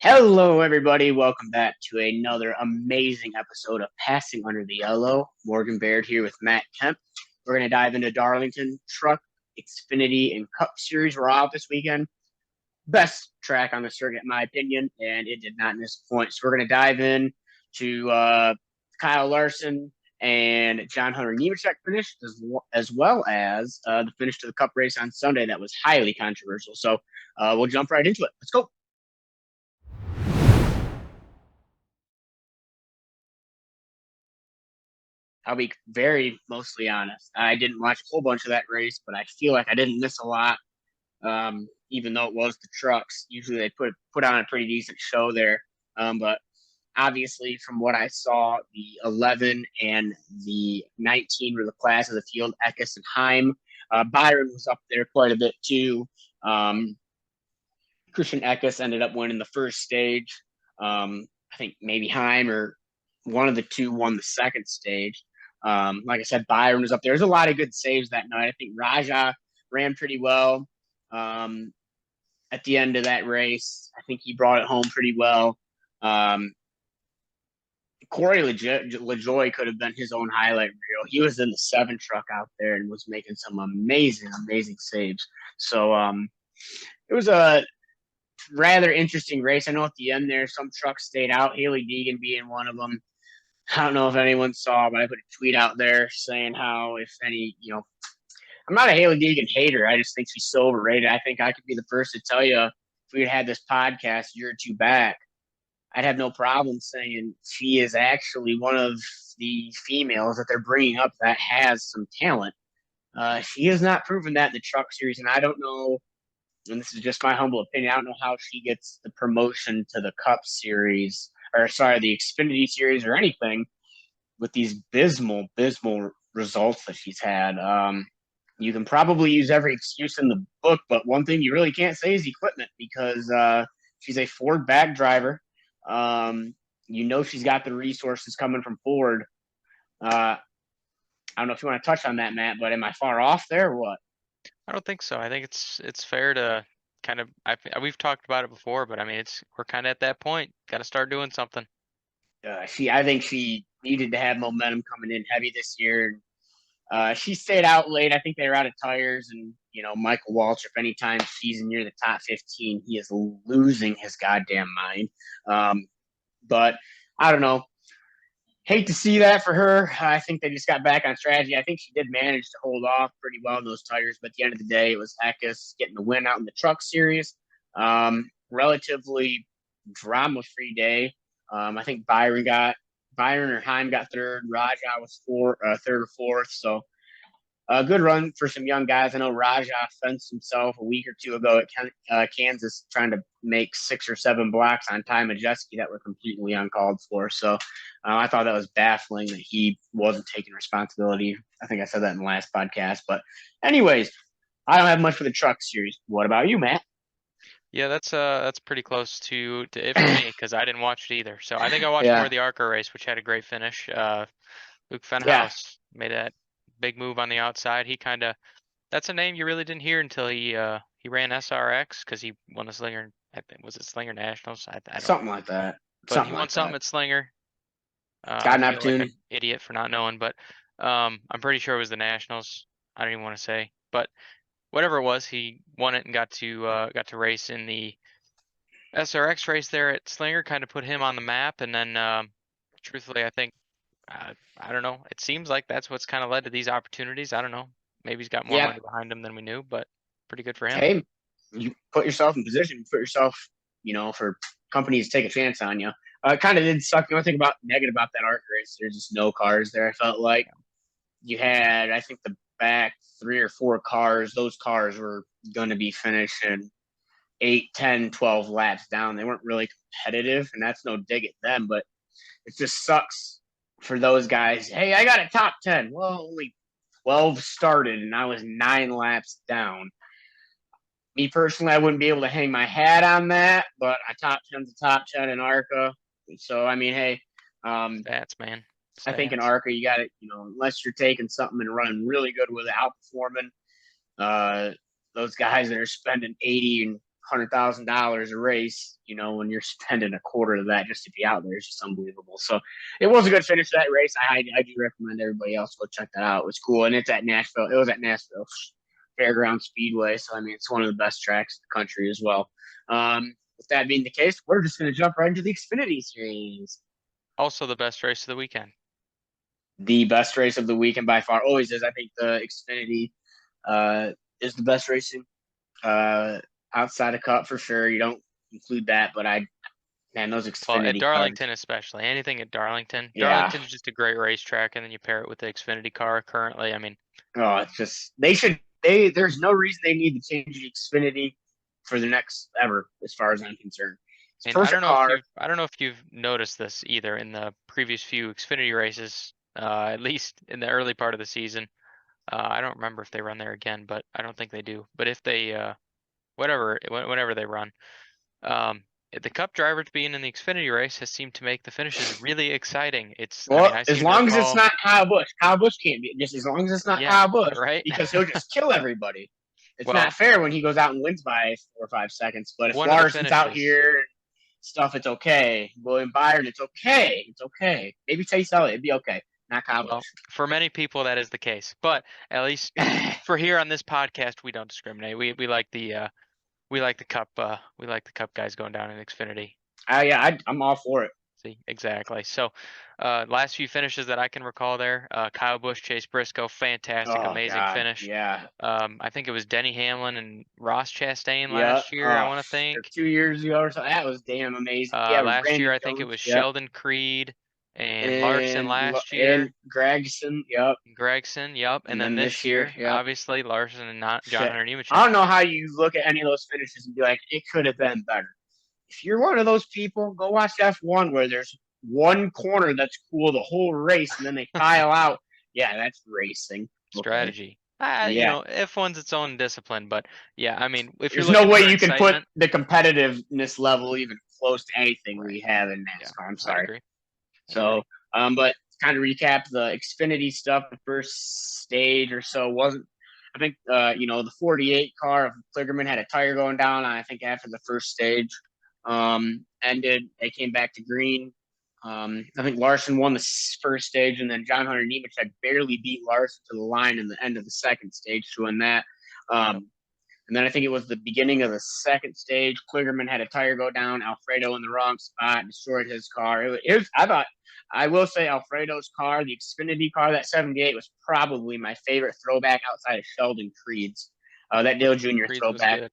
Hello, everybody. Welcome back to another amazing episode of Passing Under the Yellow. Morgan Baird here with Matt Kemp. We're going to dive into Darlington Truck, Xfinity, and Cup Series. We're out this weekend. Best track on the circuit, in my opinion, and it did not disappoint. So we're going to dive in to Kyle Larson and John Hunter Nemechek finish, as well as the finish to the Cup race on Sunday that was highly controversial. So we'll jump right into it. Let's go. I'll be very mostly honest. I didn't watch a whole bunch of that race, but I feel like I didn't miss a lot. Even though it was the trucks, usually they put on a pretty decent show there. But obviously, from what I saw, the 11 and the 19 were the class of the field. Eckes and Heim. Byron was up there quite a bit too. Christian Eckes ended up winning the first stage. I think maybe Heim or one of the two won the second stage. Like I said, Byron was up there. There's a lot of good saves that night. I think Raja ran pretty well at the end of that race. I think he brought it home pretty well. Corey LaJoy could have been his own highlight reel. He was in the 7 truck out there and was making some amazing saves. So it was a rather interesting race. I know at the end there, some trucks stayed out, Haley Deegan being one of them. I don't know if anyone saw, but I put a tweet out there saying how, if any, I'm not a Haley Deegan hater. I just think she's so overrated. I think I could be the first to tell you if we had this podcast a year or two back, I'd have no problem saying she is actually one of the females that they're bringing up that has some talent. She has not proven that in the truck series, and I don't know, and this is just my humble opinion, I don't know how she gets the promotion to the Cup series, or sorry, the Xfinity series or anything with these abysmal results that she's had. You can probably use every excuse in the book, but one thing you really can't say is equipment because she's a Ford back driver. She's got the resources coming from Ford. I don't know if you want to touch on that, Matt, but am I far off there or what? I don't think so. I think it's fair to kind of we've talked about it before, but I mean we're kind of at that point. Got to start doing something. I think she needed to have momentum coming in heavy this year. She stayed out late. I think they were out of tires, and Michael Waltrip. Anytime she's near the top 15, he is losing his goddamn mind. But I don't know. Hate to see that for her. I think they just got back on strategy. I think she did manage to hold off pretty well in those tires, but at the end of the day, it was Eckes getting the win out in the truck series. Relatively drama-free day. I think Byron or Heim got third. Raja was third or fourth. So a good run for some young guys. I know Raja fenced himself a week or two ago at Kansas trying to make 6 or 7 blocks on Ty Majeski that were completely uncalled for. So I thought that was baffling that he wasn't taking responsibility. I think I said that in the last podcast. But anyways, I don't have much for the truck series. What about you, Matt? Yeah, that's pretty close to it for me because I didn't watch it either. So I think I watched more Yeah. of the ARCA race, which had a great finish. Luke Yeah. Fenhaus made that big move on the outside. That's a name you really didn't hear until he ran SRX because he won the Slinger. I think was it Slinger Nationals? I don't Something know, like that. but he Something won like something that. at Slinger. I Got an feel like an opportunity. idiot for not knowing, but I'm pretty sure it was the Nationals. I don't even want to say, but whatever it was, he won it and got to race in the SRX race there at Slinger. Kind of put him on the map, and then truthfully, I think I don't know. It seems like that's what's kind of led to these opportunities. I don't know. Maybe he's got more Yeah. money behind him than we knew, but pretty good for him. Hey, you put yourself in position, you put yourself, for companies to take a chance on you. It kind of did suck. The only thing about negative about that ARC race, there's just no cars there. I felt like you had, I think, the back 3 or 4 cars. Those cars were going to be finishing 8, 10, 12 laps down. They weren't really competitive, and that's no dig at them, but it just sucks for those guys. Hey, I got a top 10. Well, only 12 started, and I was 9 laps down. Me personally, I wouldn't be able to hang my hat on that, but a top 10's a top 10 in ARCA. So, I mean, hey, Stats, man. I think in Stats. ARCA, you got to, unless you're taking something and running really good with it, outperforming those guys that are spending 80 and $100,000 a race, when you're spending a quarter of that just to be out there is just unbelievable. So it was a good finish to that race. I do recommend everybody else go check that out. It was cool. And it's at Nashville. It was at Nashville Fairground Speedway. So, I mean, it's one of the best tracks in the country as well. With that being the case, we're just going to jump right into the Xfinity Series. Also the best race of the weekend. The best race of the weekend by far always is. I think the Xfinity is the best racing outside of Cup for sure. You don't include that, but those Xfinity Well, at Darlington cars, especially, anything at Darlington. Yeah. Darlington's just a great racetrack, and then you pair it with the Xfinity car currently. I mean, it's just there's no reason they need to change the Xfinity for the next ever, as far as I'm concerned. and I don't know if you've noticed this either in the previous few Xfinity races, at least in the early part of the season. I don't remember if they run there again, but I don't think they do. But if they, whenever they run, the Cup drivers being in the Xfinity race has seemed to make the finishes really exciting. As long as it's not Kyle Busch. Kyle Busch can't be. Just as long as it's not Kyle Busch, right? Because he'll just kill everybody. It's not fair when he goes out and wins by 4 or 5 seconds. But if Larson's out here and stuff, it's okay. William Byron, it's okay. It's okay. Maybe Chase Elliott, it'd be okay. Not Kyle Busch. For many people, that is the case. But at least for here on this podcast, we don't discriminate. We like the Cup. We like the Cup guys going down in Xfinity. I'm all for it. See, exactly. So, last few finishes that I can recall there, Kyle Busch, Chase Briscoe, fantastic, amazing finish. Yeah. I think it was Denny Hamlin and Ross Chastain last year, I want to think. 2 years ago or so. That was damn amazing. Last year, I think it was Sheldon Creed and Larson last year. And Gregson, yep. And then this year, obviously, Larson and not John Hunter Nemechek. I don't know how you look at any of those finishes and be like, it could have been better. If you're one of those people, go watch F1 where there's one corner that's cool the whole race and then they pile out. Yeah, that's racing. Strategy. F1's its own discipline, but I mean, if there's no way you can put the competitiveness level even close to anything we have in NASCAR. I'm sorry. I agree. So, but kind of recap the Xfinity stuff, the first stage or so wasn't. I think the 48 car of Kligerman had a tire going down. I think after the first stage ended, they came back to green. I think Larson won the first stage, and then John Hunter Nemechek barely beat Larson to the line in the end of the second stage to win that. And then I think it was the beginning of the second stage. Kligerman had a tire go down. Alfredo in the wrong spot, destroyed his car. I will say Alfredo's car, the Xfinity car, that 78 was probably my favorite throwback outside of Sheldon Creed's. That Dale Jr. throwback.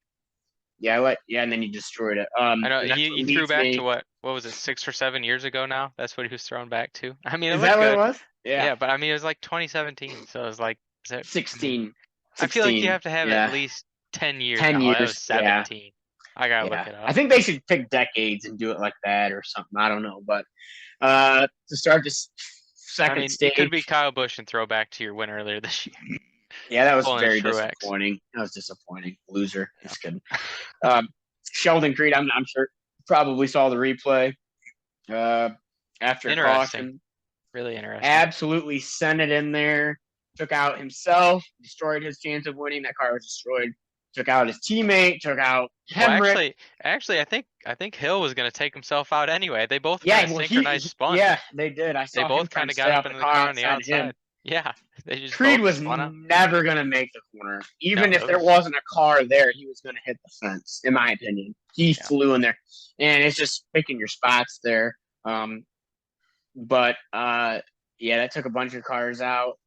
And then he destroyed it. I know he threw back to what was it, 6 or 7 years ago now? That's what he was thrown back to. I mean, is that what it was? Yeah, but I mean, it was like 2017, so it was like 16. I feel like you have to have at least 10 years. 10 years. That was 17. Yeah. I gotta look it up. I think they should pick decades and do it like that or something. I don't know, but to start this second stage, it could be Kyle Busch and throw back to your win earlier this year. Yeah, that was very disappointing. That was disappointing. Loser. Just kidding. Sheldon Creed, I'm sure probably saw the replay after caution. Really interesting. Absolutely sent it in there. Took out himself. Destroyed his chance of winning. That car was destroyed. Took out his teammate. Took out Hemrick. Well, actually, I think Hill was going to take himself out anyway. They both kind of synchronized spun. Yeah, they did. They both kind of got up in the car on the outside. Yeah, Creed was never going to make the corner. Even if there wasn't a car there, he was going to hit the fence, in my opinion. He flew in there. And it's just picking your spots there. That took a bunch of cars out.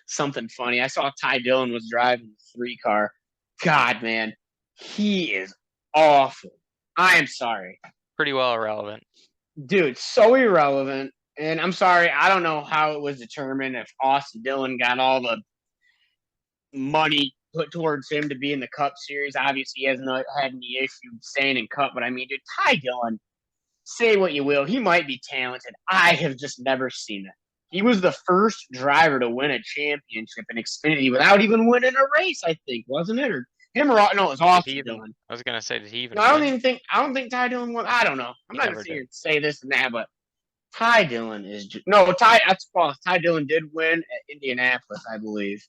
Something funny. I saw Ty Dillon was driving the 3 car. God, man, he is awful. I am sorry. Pretty well irrelevant. Dude, so irrelevant. And I'm sorry, I don't know how it was determined if Austin Dillon got all the money put towards him to be in the Cup Series. Obviously, he hasn't had any issue staying in Cup, but I mean, dude, Ty Dillon, say what you will, he might be talented. I have just never seen it. He was the first driver to win a championship in Xfinity without even winning a race, I think, wasn't it? Or him or no, it was Austin Dillon. I was gonna say, did he even? No, I don't think Ty Dillon won. I don't know. I'm not gonna sit here and say this and that, but Ty Dillon is that's false. Ty Dillon did win at Indianapolis, I believe.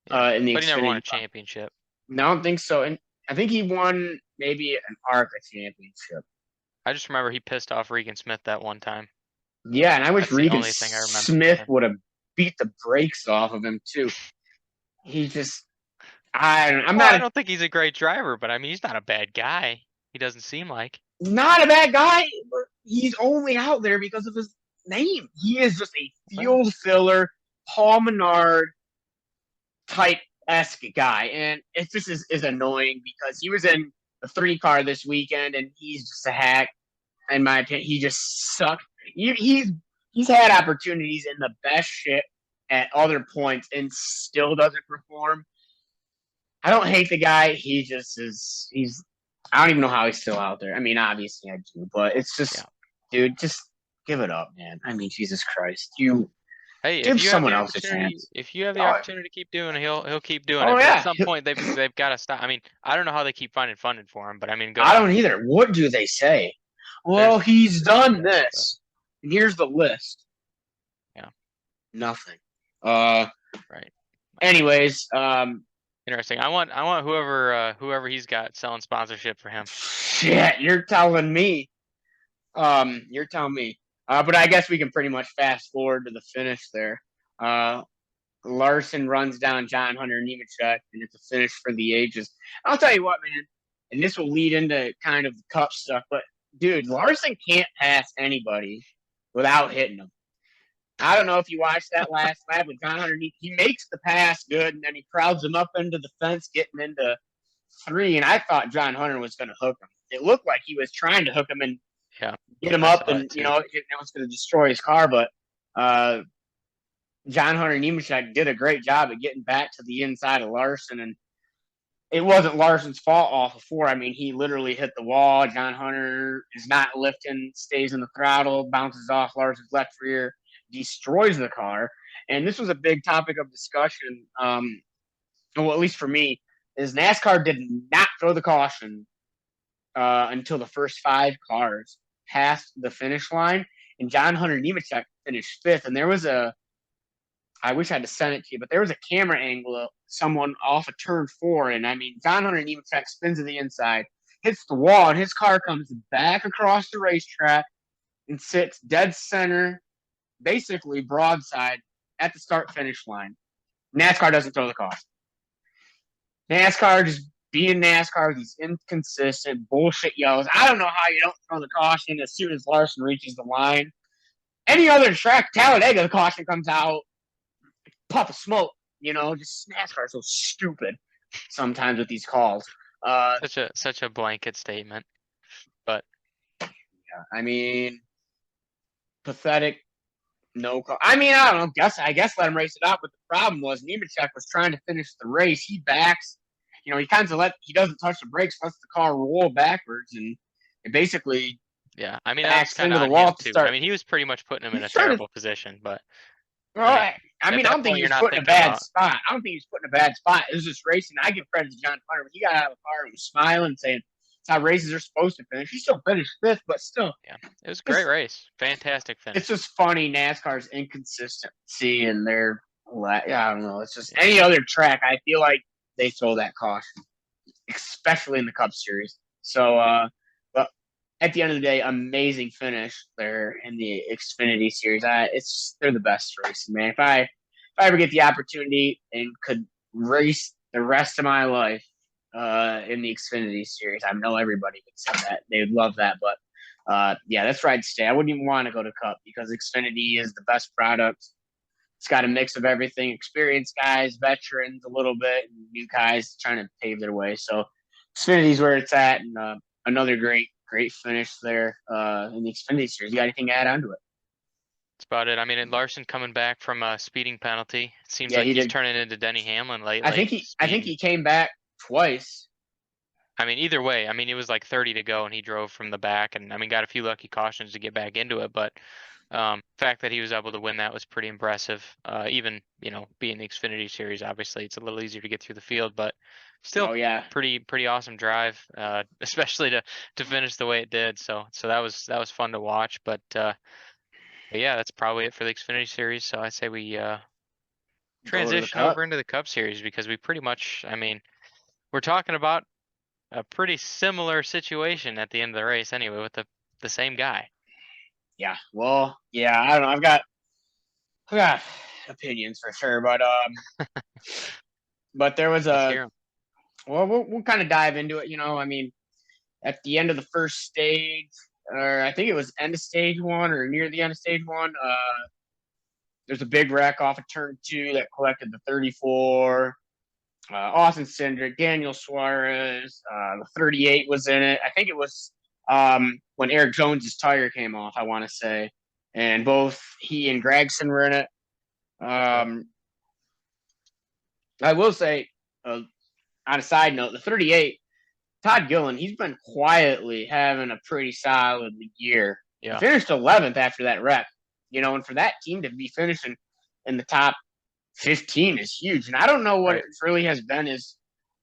But he never won a championship. No, I don't think so. And I think he won maybe an ARCA championship. I just remember he pissed off Regan Smith that one time. Yeah, and I wish That's the Regan only thing I remember from Smith him. would have beat the brakes off of him too. He just, I'm Well, not I don't think he's a great driver, but I mean, he's not a bad guy. He doesn't seem like. not a bad guy, but he's only out there because of his name. He is just a Well, field filler, Paul Menard type esque guy, and it just is annoying because he was in the 3 car this weekend, and he's just a hack. In my opinion, he just sucked. He's had opportunities in the best shit at other points and still doesn't perform. I don't hate the guy. He just is. He's. I don't even know how he's still out there. I mean, obviously I do, but it's yeah. just, dude, just give it up, man. I mean, Jesus Christ, you Hey, give someone else a chance. if you have the Oh, opportunity to keep doing it, he'll keep doing oh it. But at yeah, some point, they've got to stop. I mean, I don't know how they keep finding funding for him, but I mean, good I on don't them. either. What do they say? There's Well, a he's there's a done list, but this, and here's the list. yeah, Nothing. right. Anyways, Interesting. I want whoever he's got selling sponsorship for him. shit, you're telling me. You're telling me. But I guess we can pretty much fast forward to the finish there. Uh, Larson runs down John Hunter Nemechek, and it's a finish for the ages. I'll tell you what, man, and this will lead into kind of the cup stuff, but dude, Larson can't pass anybody without hitting them. I don't know if you watched that last lap with John Hunter. He makes the pass good, and then he crowds him up into the fence, getting into 3. And I thought John Hunter was going to hook him. It looked like he was trying to hook him and Yeah, get him I up, saw it and too. it was going to destroy his car. But uh, John Hunter Nemechek did a great job at getting back to the inside of Larson, and it wasn't Larson's fault off of 4. I mean, he literally hit the wall. John Hunter is not lifting, stays in the throttle, bounces off Larson's left rear, destroys the car. And this was a big topic of discussion, well, at least for me, is NASCAR did not throw the caution until the first 5 cars passed the finish line. And John Hunter Nemechek finished 5th. And there was I wish I had to send it to you, but there was a camera angle of someone off of turn 4. And I mean, John Hunter Nemechek spins to the inside, hits the wall, and his car comes back across the racetrack and sits dead center, basically broadside at the start finish line. NASCAR doesn't throw the caution. NASCAR just being NASCAR, these inconsistent bullshit yells. I don't know how you don't throw the caution as soon as Larson reaches the line. Any other track, Talladega, the caution comes out, puff of smoke. Just NASCAR is so stupid sometimes with these calls. Such a blanket statement, but I mean, pathetic. No call. I mean, I don't know. I guess let him race it out. But the problem was Nemechek was trying to finish the race. He backs. He kind of he doesn't touch the brakes, lets the car roll backwards, and it basically yeah, I mean that was backs kind of into the on him wall to too. I start. mean he was pretty much putting him in He's a trying to. terrible position, but Well, I mean I at mean, I that don't think point he you're was not put in a thinking bad about spot. I don't think he was put in a bad spot. It was just racing. I give credit to John Hunter. He got out of the car and was smiling, saying, "It's how races are supposed to finish." He still finished 5th, but still, yeah. It was a great it's race. Fantastic it's finish. just funny NASCAR's inconsistency and their. I don't know. It's just Yeah. any other track. I feel like they throw that caution, especially in the Cup Series. So, but at the end of the day, amazing finish there in the Xfinity Series. They're the best racing, man. If I ever get the opportunity and could race the rest of my life in the Xfinity Series, I know everybody would say that they would love that. But yeah, that's where I'd stay. I wouldn't even want to go to Cup because Xfinity is the best product. It's got a mix of everything: experienced guys, veterans, a little bit, and new guys trying to pave their way. So Xfinity's where it's at, and another great finish there in the Xfinity Series. You got anything to add on to it? That's about it. I mean, and Larson coming back from a speeding penalty. It seems Yeah, like he he's did. turning into Denny Hamlin I think lately. he Speeding. came back twice. I mean, either way, I mean, it was like 30 to go and he drove from the back and I mean, got a few lucky cautions to get back into it. But fact that he was able to win that was pretty impressive. Even, being the Xfinity Series, obviously it's a little easier to get through the field, but still Oh yeah, pretty awesome drive, especially to finish the way it did. So that was fun to watch. But yeah, that's probably it for the Xfinity Series. So I say we go to the transition Cup. over into the Cup Series because we pretty much, I mean, we're talking about a pretty similar situation at the end of the race anyway with the same guy. Yeah. Well, yeah, I don't know. I've got opinions for sure, but there was Let's a, hear him. well, we'll kind of dive into it. I mean, at the end of the first stage, or I think it was end of stage one or near the end of stage one, there's a big wreck off of turn 2 that collected the 34. Austin Cindric, Daniel Suarez, the 38 was in it. I think it was when Eric Jones's tire came off, I want to say. And both he and Gregson were in it. I will say, on a side note, the 38, Todd Gillen, he's been quietly having a pretty solid year. Yeah. He finished 11th after that wreck, and for that team to be finishing in the top 15 is huge. And I don't know what it really has been is,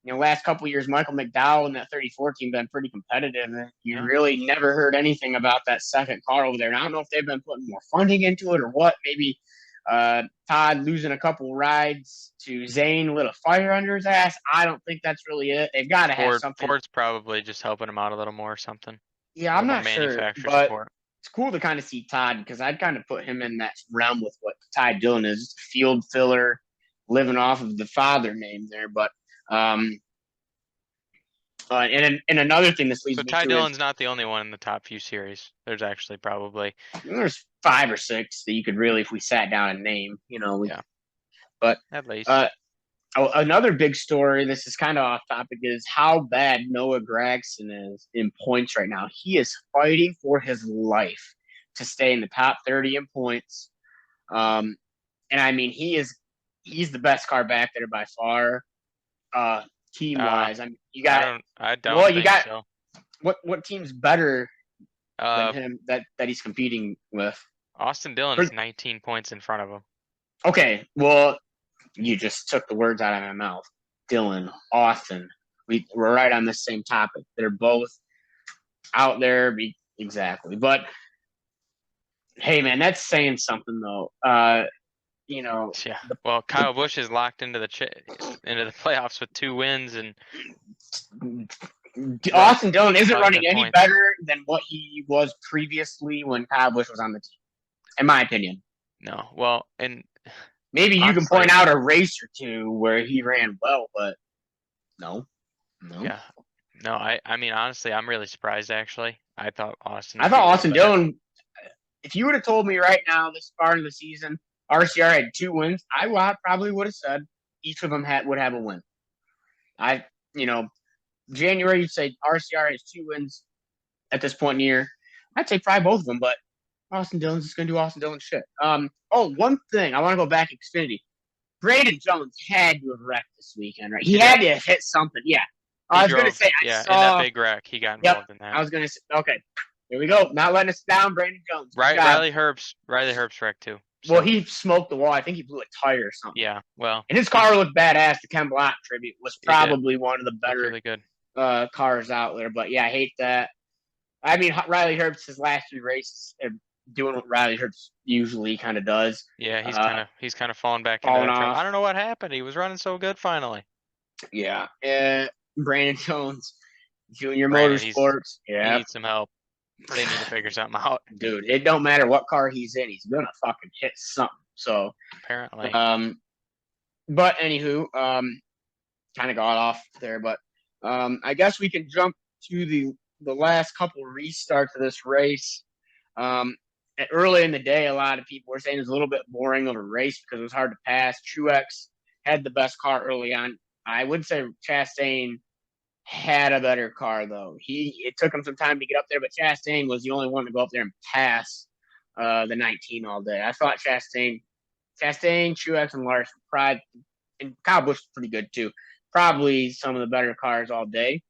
last couple of years, Michael McDowell and that 34 team been pretty competitive. And you really never heard anything about that second car over there. And I don't know if they've been putting more funding into it or what. Maybe Todd losing a couple rides to Zane lit a fire under his ass. I don't think that's really it. They've got to have something. Ford's probably just helping him out a little more or something. Yeah, I'm not sure, but support. It's cool to kind of see Todd because I'd kind of put him in that realm with what Ty Dillon is, just a field filler, living off of the father name there. But and another thing this leads me to Ty Dillon's not the only one in the top few series. There's actually probably there's 5 or 6 that you could really, if we sat down and name, yeah. But at least another big story, this is kind of off topic, is how bad Noah Gragson is in points right now. He is fighting for his life to stay in the top 30 in points. And I mean, he's the best car back there by far, team wise. I mean, you got, I don't think so. What team's better than him that he's competing with? Austin Dillon is 19 points in front of him. Okay, well, you just took the words out of my mouth. Dillon, Austin, we're right on the same topic. They're both out there, exactly. But hey, man, that's saying something though. Yeah. Well, Kyle Busch is locked into the playoffs with 2 wins, and Austin Dillon isn't running any better than what he was previously when Kyle Busch was on the team, in my opinion. No, well, and maybe you can point out a race or two where he ran well, but no. Yeah, no. I mean, honestly, I'm really surprised. Actually, I thought Austin Dillon. If you would have told me right now, this far in the season, RCR had 2 wins, I probably would have said each of them would have a win. January, you'd say RCR has 2 wins at this point in the year. I'd say probably both of them, but Austin Dillon's just going to do Austin Dillon shit. One thing. I want to go back to Xfinity. Braden Jones had to have wrecked this weekend, right? He had to have hit something. Yeah. I was going to say, in that big wreck, he got involved in that. I was going to say, okay, here we go. Not letting us down, Brandon Jones. Right, Riley Herbst wrecked too. So. Well, he smoked the wall. I think he blew a tire or something. Yeah, well. And his car looked badass. The Ken Block tribute was probably one of the better really good cars out there. But yeah, I hate that. I mean, Riley Herbst, his last 3 races, doing what Riley Herbst usually kind of does. Yeah, he's kind of falling back into that off. I don't know what happened. He was running so good finally. Yeah. Brandon Jones, Junior Motorsports. He needs some help. They need to figure something out. Dude, it don't matter what car he's in. He's going to fucking hit something. So apparently. But anywho, kind of got off there, but I guess we can jump to the last couple restarts of this race. Early in the day, a lot of people were saying it was a little bit boring of a race because it was hard to pass. Truex had the best car early on. I would say Chastain had a better car, though. It took him some time to get up there, but Chastain was the only one to go up there and pass the 19 all day. I thought Chastain, Truex, and Larson, and Kyle Busch was pretty good too. Probably some of the better cars all day.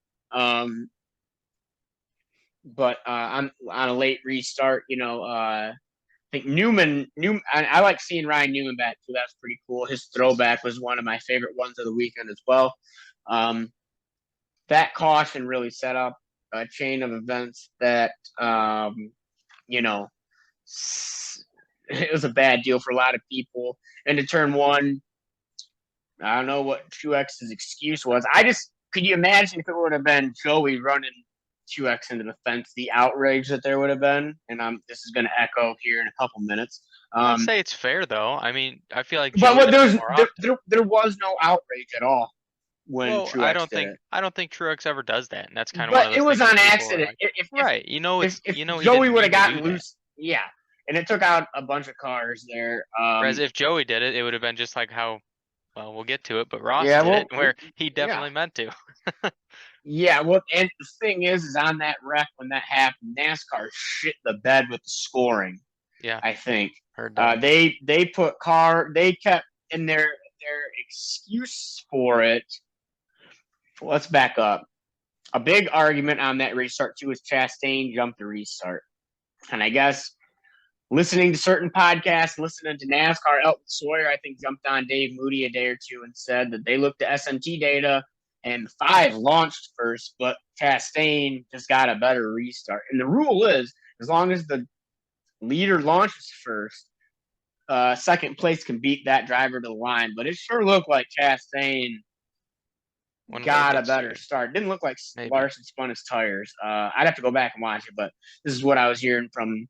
But on a late restart, I think Newman. I like seeing Ryan Newman back too. That's pretty cool. His throwback was one of my favorite ones of the weekend as well. That caution really set up a chain of events that, it was a bad deal for a lot of people. And to turn 1, I don't know what Truex's excuse was. could you imagine if it would have been Joey running 2x into the fence, the outrage that there would have been? And this is going to echo here in a couple minutes. I'd say it's fair though. I mean, I feel like But Joey what does it more often. there was no outrage at all when Well, I Truex don't did think it. I don't think Truex ever does that, and that's kind of one of But it those was things where on people are accident. like, If right, if he Joey didn't would have mean to gotten do that. loose, yeah, and it took out a bunch of cars there. Whereas if Joey did it, it would have been just like how, well, we'll get to it, but Ross Yeah, did well, it, where he yeah, definitely meant to. yeah. Well, and the thing is on that wreck when that happened, NASCAR shit the bed with the scoring. Yeah, I think heard that. they kept in their excuse for it. Let's back up. A big argument on that restart too is Chastain jumped the restart, and I guess listening to certain podcasts, listening to NASCAR, Elton Sawyer, I think jumped on Dave Moody a day or two and said that they looked at SMT data and the 5 launched first, but Chastain just got a better restart. And the rule is, as long as the leader launches first, second place can beat that driver to the line. But it sure looked like Chastain Wonder if got it a gets better to start. Didn't look like maybe. Larson spun his tires. I'd have to go back and watch it, but this is what I was hearing from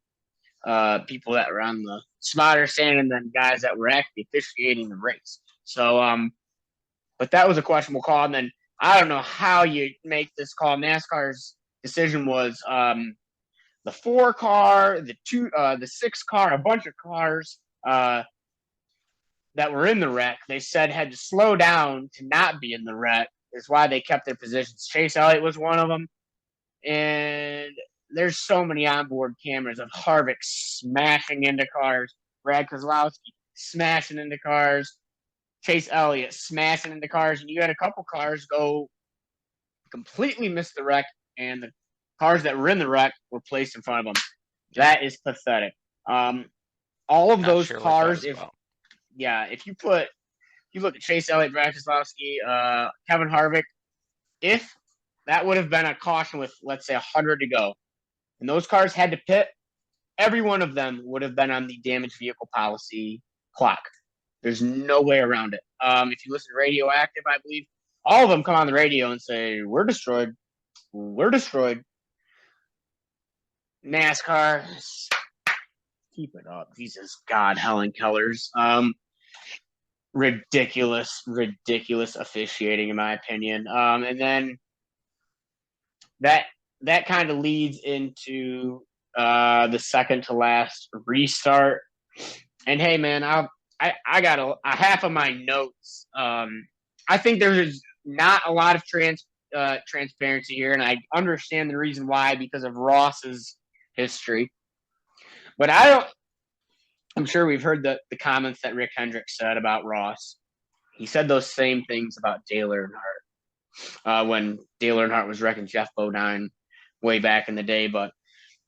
people that were on the smarter stand and then guys that were actually officiating the race. So, but that was a questionable call. And then I don't know how you make this call. NASCAR's decision was the 4 car, the 6 car, a bunch of cars that were in the wreck. They said had to slow down to not be in the wreck. Is why they kept their positions. Chase Elliott was one of them, and there's so many onboard cameras of Harvick smashing into cars, Brad Keselowski smashing into cars, Chase Elliott smashing into cars, and you had a couple cars go completely miss the wreck, and the cars that were in the wreck were placed in front of them. Yeah. That is pathetic. All of Not those sure cars, what that was about. if you look at Chase Elliott, Brad Keselowski, Kevin Harvick, if that would have been a caution with, let's say, 100 to go, and those cars had to pit, every one of them would have been on the damaged vehicle policy clock. There's no way around it. If you listen to Radioactive, I believe, all of them come on the radio and say, we're destroyed. We're destroyed. NASCAR, keep it up. Jesus, God, Helen Keller's. Ridiculous officiating, in my opinion. And then that kind of leads into the second to last restart. And hey, man, I got a half of my notes. I think there's not a lot of transparency here, and I understand the reason why because of Ross's history. But I'm sure we've heard the comments that Rick Hendricks said about Ross. He said those same things about Dale Earnhardt when Dale Earnhardt was wrecking Jeff Bodine way back in the day. But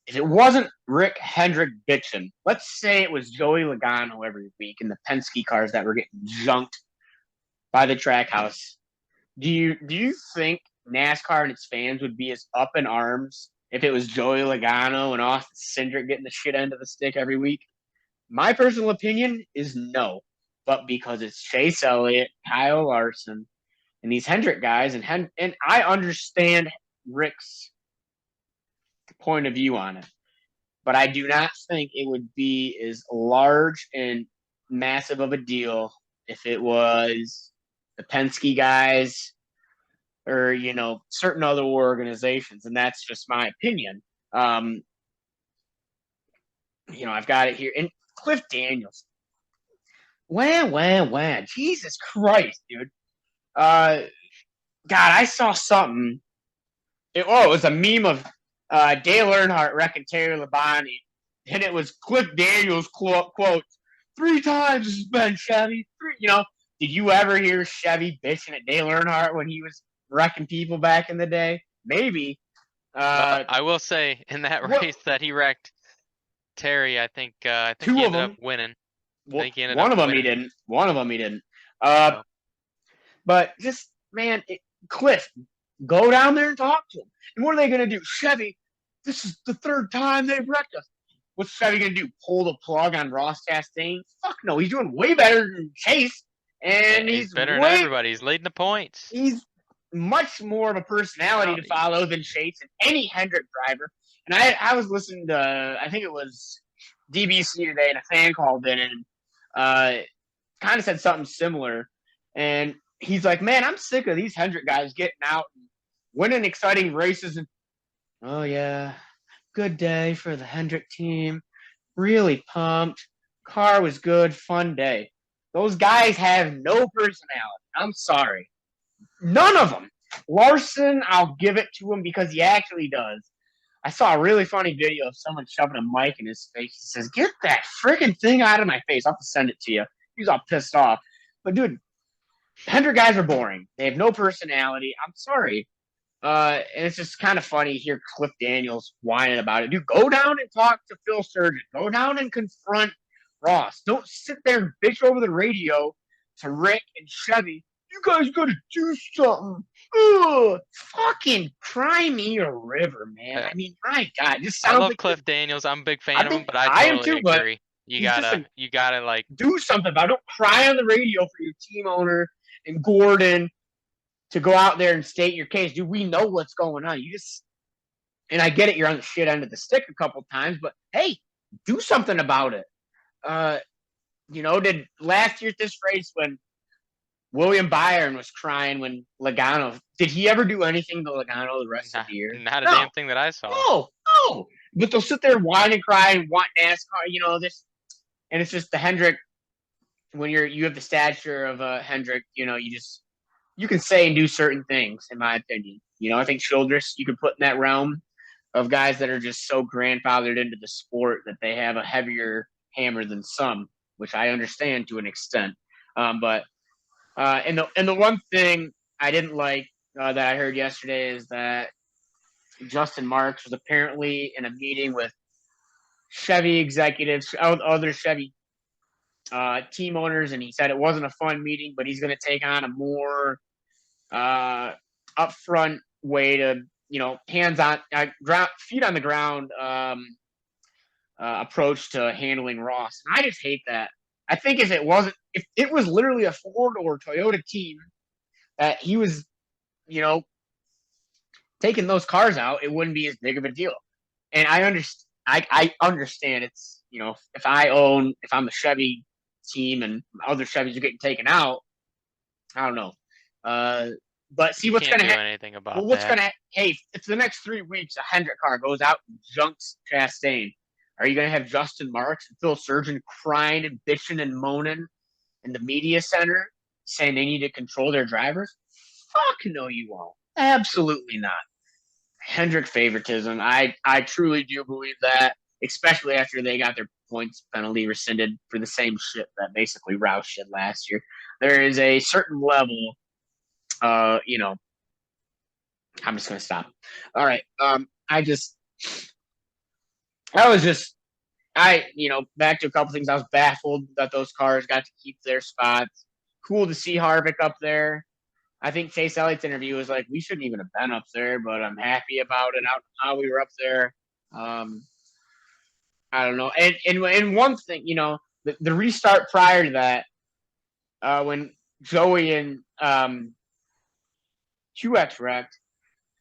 if it wasn't Rick Hendrick bitching, let's say it was Joey Logano every week in the Penske cars that were getting junked by the track house, do you think NASCAR and its fans would be as up in arms if it was Joey Logano and Austin Cindric getting the shit end of the stick every week? My personal opinion is no, but because it's Chase Elliott, Kyle Larson, and these Hendrick guys, and I understand Rick's point of view on it, but I do not think it would be as large and massive of a deal if it was the Penske guys or certain other organizations, and that's just my opinion. I've got it here, and Cliff Daniels. Wow. Jesus Christ, dude. God, I saw something. It was a meme of Dale Earnhardt wrecking Terry Labonte, and it was Cliff Daniels quote 3 times has been Chevy. Did you ever hear Chevy bitching at Dale Earnhardt when he was wrecking people back in the day? Maybe. Well, I will say in that race that he wrecked Terry, I think 2 he of ended up them. winning. I think he ended One up of them winning. he didn't. One of them he didn't. But just, man, Cliff, go down there and talk to him. And what are they going to do? Chevy, this is the 3rd time they've wrecked us. What's Chevy going to do? Pull the plug on Ross Chastain? Fuck no. He's doing way better than Chase. And he's better than everybody. He's leading the points. He's much more of a personality to follow than Chase and any Hendrick driver. And I was listening to, I think it was DBC today, and a fan called in and kind of said something similar. And he's like, man, I'm sick of these Hendrick guys getting out and winning exciting races. And, oh, yeah, good day for the Hendrick team. Really pumped. Car was good, fun day. Those guys have no personality. I'm sorry. None of them. Larson, I'll give it to him because he actually does. I saw a really funny video of someone shoving a mic in his face. He says, get that freaking thing out of my face. I'll have to send it to you. He's all pissed off. But, dude, 100 guys are boring. They have no personality. I'm sorry. And it's just kind of funny to hear Cliff Daniels whining about it. Dude, go down and talk to Phil Surgeon. Go down and confront Ross. Don't sit there and bitch over the radio to Rick and Chevy. You guys got to do something. Ugh, fucking cry me a river, man. I mean, my God, just sounds. I love like Cliff Daniels. I'm a big fan of him, but I totally agree. You gotta like do something about it. Don't cry on the radio for your team owner and Gordon to go out there and state your case. Dude, we know what's going on. You just, and I get it, you're on the shit end of the stick a couple times, but hey, do something about it. Did last year at this race when William Byron was crying when Logano, did he ever do anything to Logano the rest of the year? Not a damn thing that I saw. No. But they'll sit there whine and cry and want NASCAR, this, and it's just the Hendrick. When you have the stature of a Hendrick, you can say and do certain things, in my opinion. I think Childress you could put in that realm of guys that are just so grandfathered into the sport that they have a heavier hammer than some, which I understand to an extent. But the one thing I didn't like that I heard yesterday is that Justin Marks was apparently in a meeting with Chevy executives, other Chevy team owners, and he said it wasn't a fun meeting, but he's going to take on a more upfront way to, hands on, feet on the ground approach to handling Ross. And I just hate that. I think if it was literally a Ford or Toyota team that he was, taking those cars out, it wouldn't be as big of a deal. And I understand it's, if I'm the Chevy team and other Chevys are getting taken out, I don't know. But see what's going to happen. Anything about well, what's going to hey, if the next 3 weeks a Hendrick car goes out and junks Chastain, are you going to have Justin Marks and Phil Surgeon crying and bitching and moaning in the media center saying they need to control their drivers? Fuck no, you won't. Absolutely not. Hendrick favoritism. I truly do believe that, especially after they got their points penalty rescinded for the same shit that basically Roush did last year. There is a certain level, I'm just going to stop. All right. Back to a couple things. I was baffled that those cars got to keep their spots. Cool to see Harvick up there. I think Chase Elliott's interview was like, we shouldn't even have been up there, but I'm happy about it, how we were up there. I don't know. And one thing, the restart prior to that, when Joey and Truex wrecked,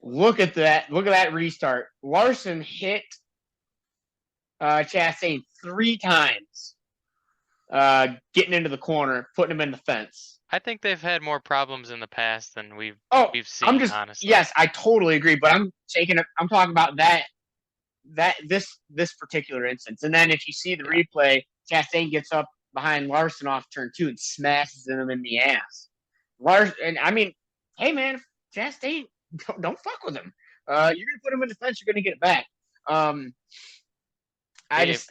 look at that restart. Larson hit Chastain 3 times getting into the corner, putting him in the fence. I think they've had more problems in the past than we've seen. Honestly, yes, I totally agree. But I'm talking about this particular instance. And then if you see the replay, Chastain gets up behind Larson off turn 2 and smashes him in the ass. And I mean, hey man, Chastain, don't fuck with him. You're gonna put him in the fence. You're gonna get it back.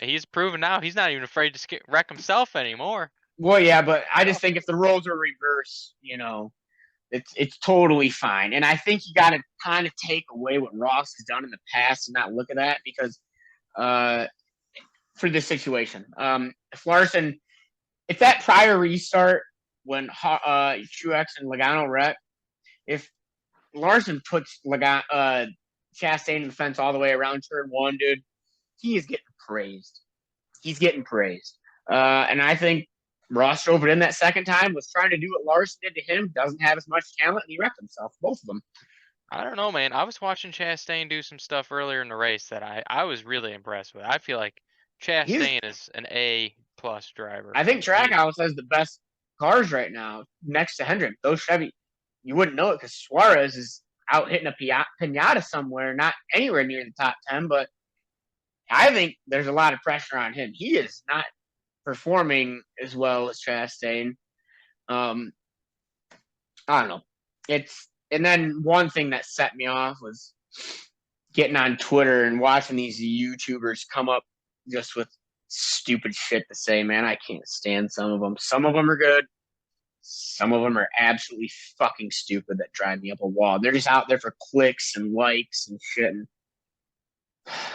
He's proven now he's not even afraid to wreck himself anymore. Well, yeah, but I just think if the roles are reversed, it's totally fine. And I think you got to kind of take away what Ross has done in the past and not look at that because for this situation, if that prior restart when Truex and Logano wrecked, if Larson puts Chastain in the fence all the way around turn 1, dude, he is getting praised. He's getting praised. And I think Ross drove it in that second time, was trying to do what Larson did to him, doesn't have as much talent, and he wrecked himself, both of them. I don't know, man. I was watching Chastain do some stuff earlier in the race that I was really impressed with. I feel like He's, Chastain is an A plus driver I for think me. He, Trackhouse has the best cars right now next to Hendrick. Those Chevy, you wouldn't know it because Suarez is out hitting a pinata somewhere, not anywhere near the top 10, but I think there's a lot of pressure on him. He is not performing as well as Chastain. Um, I don't know. And then one thing that set me off was getting on Twitter and watching these YouTubers come up just with stupid shit to say. Man, I can't stand some of them. Some of them are good. Some of them are absolutely fucking stupid that drive me up a wall. They're just out there for clicks and likes and shit. And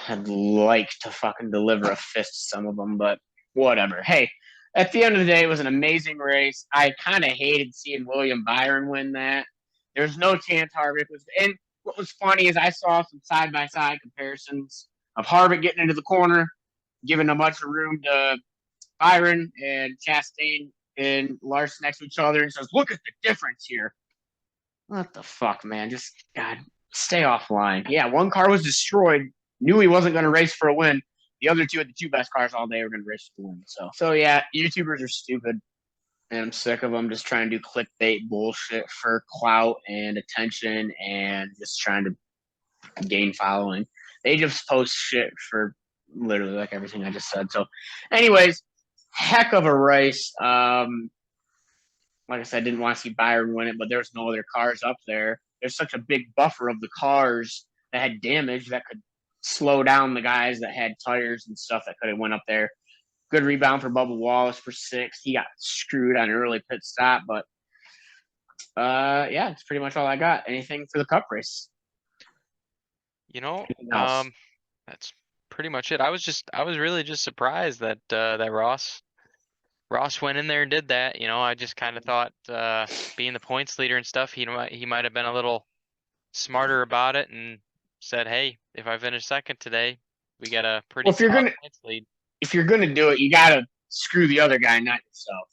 I'd like to fucking deliver a fist to some of them, but whatever. Hey, at the end of the day, it was an amazing race. I kind of hated seeing William Byron win that. There's no chance Harvick was. And what was funny is I saw some side by side comparisons of Harvick getting into the corner, giving a bunch of room to Byron and Chastain and Larson next to each other, and says, "Look at the difference here." What the fuck, man? Just God, stay offline. Yeah, one car was destroyed. Knew he wasn't going to race for a win. The other two had the two best cars all day were going to race for the win. So yeah, YouTubers are stupid, and I'm sick of them just trying to do clickbait bullshit for clout and attention, and just trying to gain following. They just post shit for literally like everything I just said. So, anyways, heck of a race. Like I said, I didn't want to see Byron win it, but there's no other cars up there. There's such a big buffer of the cars that had damage that could slow down the guys that had tires and stuff that could have went up there. Good rebound for Bubba Wallace for 6th. He got screwed on an early pit stop, but yeah, it's pretty much all I got. Anything for the Cup race? you know, Anything else? that's pretty much it. I was really just surprised that that Ross went in there and did that. I just kind of thought, being the points leader and stuff, he might have been a little smarter about it and said, "Hey, if I finish second today, we got a pretty Well, solid points lead." if you're gonna do it, you gotta screw the other guy, not yourself.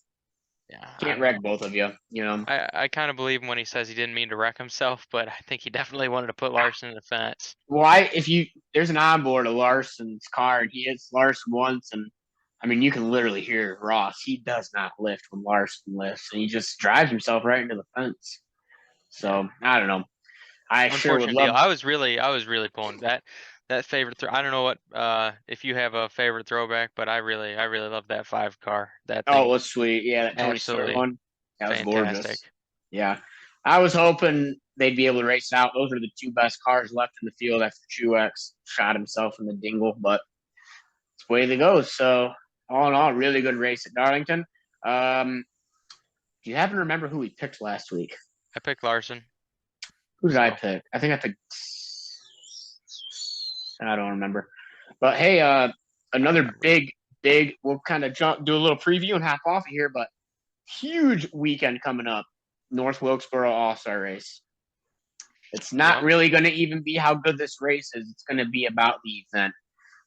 Yeah, I Can't don't know. wreck both of you. You know. I kind of believe him when he says he didn't mean to wreck himself, but I think he definitely wanted to put Larson in the fence. Why? If you there's an onboard of Larson's car and he hits Larson once, and I mean you can literally hear Ross. He does not lift when Larson lifts, and he just drives himself right into the fence. Yeah, So I don't know. I sure would unfortunate deal. love. I was really pulling that favorite. I don't know what if you have a favorite throwback, but I really love that 5 car. That Oh, it thing, was sweet. Yeah, that Tony Stewart absolutely one. That was fantastic. gorgeous. Yeah, I was hoping they'd be able to race out. Those are the two best cars left in the field after Truex shot himself in the dingle, but it's the way they go. So all in all, really good race at Darlington. Do you happen to remember who we picked last week? I picked Larson. Who did I So pick? I think I picked. I don't remember. But hey, I don't another remember either. big. We'll kind of do a little preview and hop off of here. But huge weekend coming up. North Wilkesboro All Star Race. It's not Yep. really going to even be how good this race is. It's going to be about the event.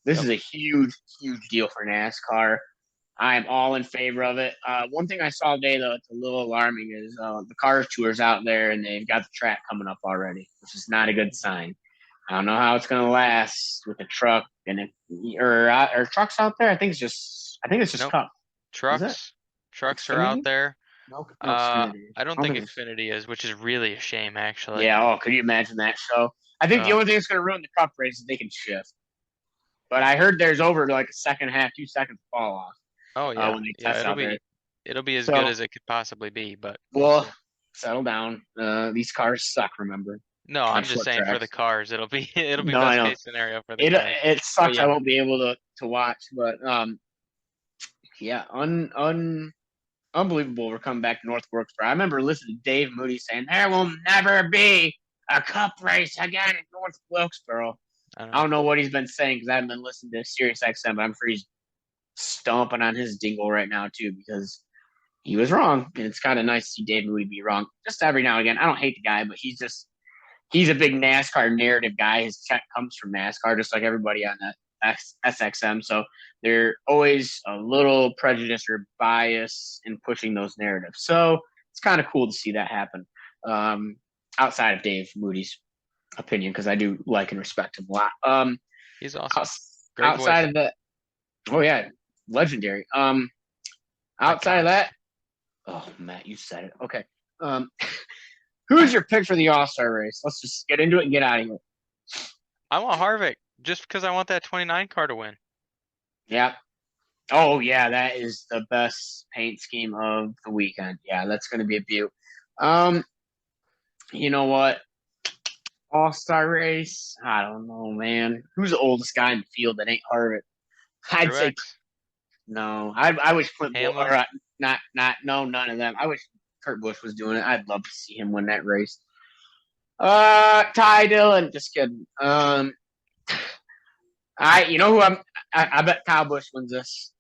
This Yep. is a huge deal for NASCAR. I'm all in favor of it. One thing I saw today, though, it's a little alarming, is the Cars Tour's out there and they've got the track coming up already, which is not a good sign. I don't know how it's going to last with the truck and or trucks out there. I think it's just Nope. Cup. Is it Trucks are out Xfinity? there. No, Xfinity. I I don't don't think think it's. Xfinity is, which is really a shame, actually. Yeah. Oh, could you imagine that show? I think the Uh, only thing that's going to ruin the Cup race is they can shift. But I heard there's over like a second half, 2 seconds fall off oh yeah, when they yeah. test out there. It'll be as good So as it could possibly be, but we'll well, see. settle down. These cars suck. Remember No, on I'm just short saying for the tracks. cars, it'll be No, I best know case scenario for the it. cars. It But sucks. I yeah, won't be able to watch, but yeah, unbelievable. We're coming back to North Wilkesboro. I remember listening to Dave Moody saying there will never be a Cup race again in North Wilkesboro. I don't I know. don't know what he's been saying because I haven't been listening to Sirius XM, but I'm sure he's stomping on his dingle right now too because he was wrong, and it's kind of nice to see Dave Moody be wrong just every now and again. I don't hate the guy, but he's a big NASCAR narrative guy. His check comes from NASCAR, just like everybody on that SXM. So they're always a little prejudiced or biased in pushing those narratives. So it's kind of cool to see that happen. Outside of Dave Moody's opinion, because I do like and respect him a lot. He's awesome. Great Outside voice. of that, oh yeah, legendary. Outside of Iconic. that, oh Matt, you said it. Okay. Um, who's your pick for the All-Star race? Let's just get into it and get out of here. I want Harvick just because I want that 29 car to win. Yeah. Oh yeah, that is the best paint scheme of the weekend. Yeah, that's going to be a beaut. You know what? All-Star race? I don't know, man. Who's the oldest guy in the field that ain't Harvick? I'd say Truex, no. I wish Clint Hamlin. or no, none of them. I wish Kurt Busch was doing it. I'd love to see him win that race. Ty Dillon, just kidding. You know who I bet Kyle Busch wins this.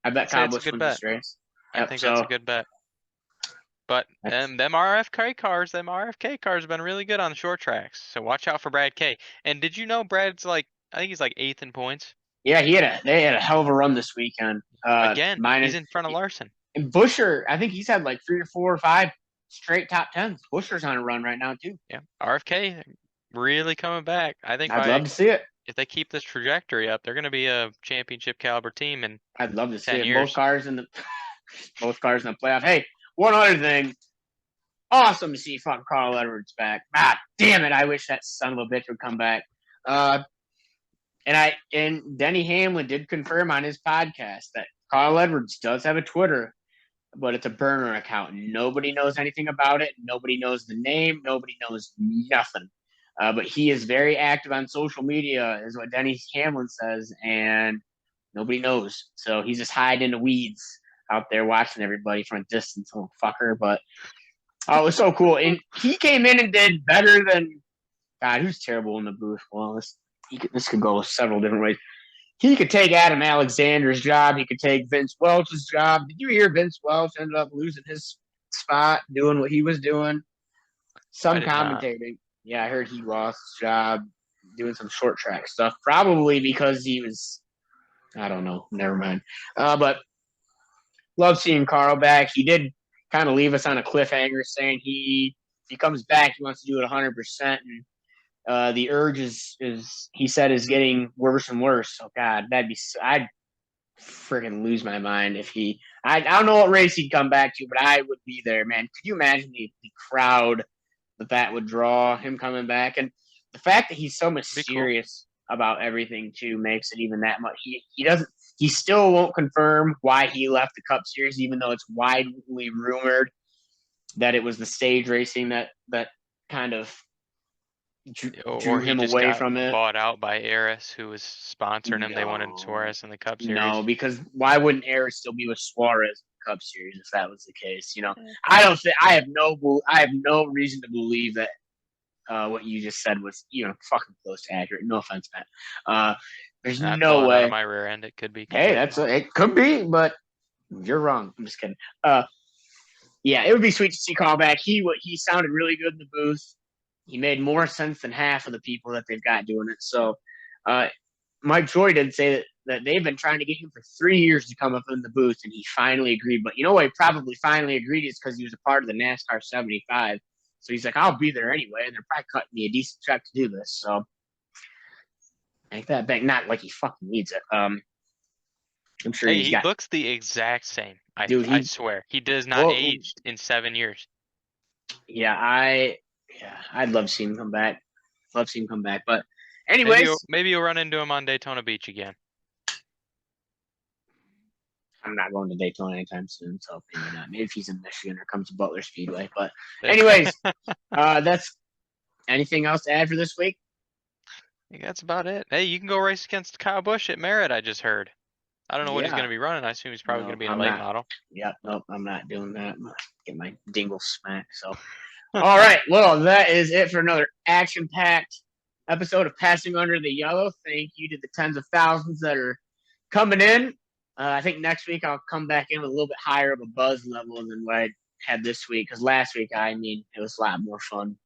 I bet I'd say Kyle it's a Busch good wins bet. this race. I Yep. think that's a So good bet. But them RFK cars have been really good on the short tracks. So watch out for Brad K. And did you know Brad's I think he's like 8th in points? yeah, they had a hell of a run this weekend. Again, he's Minus in front of Larson. and Busher, I think he's had like 3 or 4 or 5 straight top tens. Busher's on a run right now too. Yeah, RFK really coming back. I think I'd love to see it. if they keep this trajectory up, they're going to be a championship caliber team in I'd love to see 10 it. years. Both cars in the playoff. Hey, one other thing. Awesome to see fucking Carl Edwards back. Ah, damn it! I wish that son of a bitch would come back. And Denny Hamlin did confirm on his podcast that Carl Edwards does have a Twitter, but it's a burner account. Nobody knows anything about it. Nobody knows the name. Nobody knows nothing. But he is very active on social media, is what Denny Hamlin says, and nobody knows. So he's just hiding in the weeds out there watching everybody from a distance, little fucker. But it was so cool. And he came in and did better than God. Who's terrible in the booth? Well, this could go several different ways. He could take Adam Alexander's job. He could take Vince Welch's job. Did you hear Vince Welch ended up losing his spot doing what he was doing? I Some did not. commentating. Yeah, I heard he lost his job doing some short track stuff. Probably because he was, I don't know. Never mind. But love seeing Carl back. He did kind of leave us on a cliffhanger saying if he comes back, he wants to do it 100%. And the urge is he said is getting worse and worse. So God, I'd freaking lose my mind if I don't know what race he'd come back to, but I would be there, man. Could you imagine the crowd that would draw him coming back, and the fact that he's so mysterious about everything too makes it even that much. He still won't confirm why he left the Cup Series, even though it's widely rumored that it was the stage racing that kind of drew him away from it. Bought out by Eris, who was sponsoring him. They wanted Suarez in the Cup Series. No, because why wouldn't Eris still be with Suarez in the Cup Series if that was the case? I don't think I have no reason to believe that what you just said was fucking close to accurate. No offense, Matt. There's no way. Out of my rear end, it could be. Hey, it could be, but you're wrong. I'm just kidding. Yeah, it would be sweet to see Carl back. He sounded really good in the booth. He made more sense than half of the people that they've got doing it. So, Mike Joy did say that they've been trying to get him for 3 years to come up in the booth, and he finally agreed. But you know why he probably finally agreed is because he was a part of the NASCAR 75. So he's like, I'll be there anyway, and they're probably cutting me a decent check to do this. So, ain't that big? Not like he fucking needs it. I'm sure he looks the exact same. I swear, he does not age in 7 years. Yeah, I'd love to see him come back. But anyways, maybe you'll run into him on Daytona Beach again. I'm not going to Daytona anytime soon, so maybe not. Maybe if he's in Michigan or comes to Butler Speedway. But anyways, that's anything else to add for this week? I think that's about it. Hey, you can go race against Kyle Busch at Merritt, I just heard. I don't know what he's going to be running. I assume he's probably going to be in a late model. Yeah, nope, I'm not doing that. I'm going to get my dingle smacked. So, all right. Well, that is it for another action-packed episode of Passing Under the Yellow. Thank you to the tens of thousands that are coming in. I think next week I'll come back in with a little bit higher of a buzz level than what I had this week. Because last week, it was a lot more fun.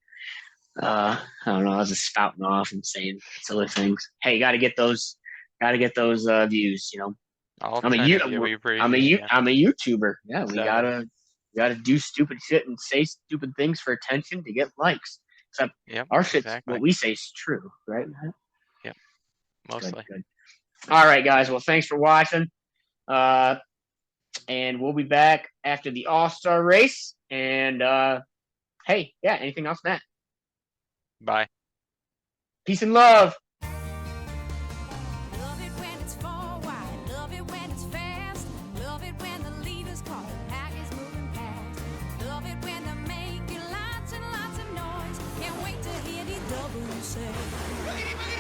I don't know. I was just spouting off and saying silly things. Hey, got to get those views. You know, All I'm a 10 of you, we appreciate you. I'm a YouTuber. Yeah, So, we gotta do stupid shit and say stupid things for attention to get likes. Except yep, our shit's what exactly. we say is true, right, Matt? Yep, Good, mostly. good. All right, guys. Well, thanks for watching. And we'll be back after the All-Star race. And hey, yeah, anything else, Matt? Bye. Peace and love. Love it when it's four wide, love it when it's fast, love it when the leader's call, the pack is moving past, love it when they're making lots and lots of noise, can't wait to hear the double say.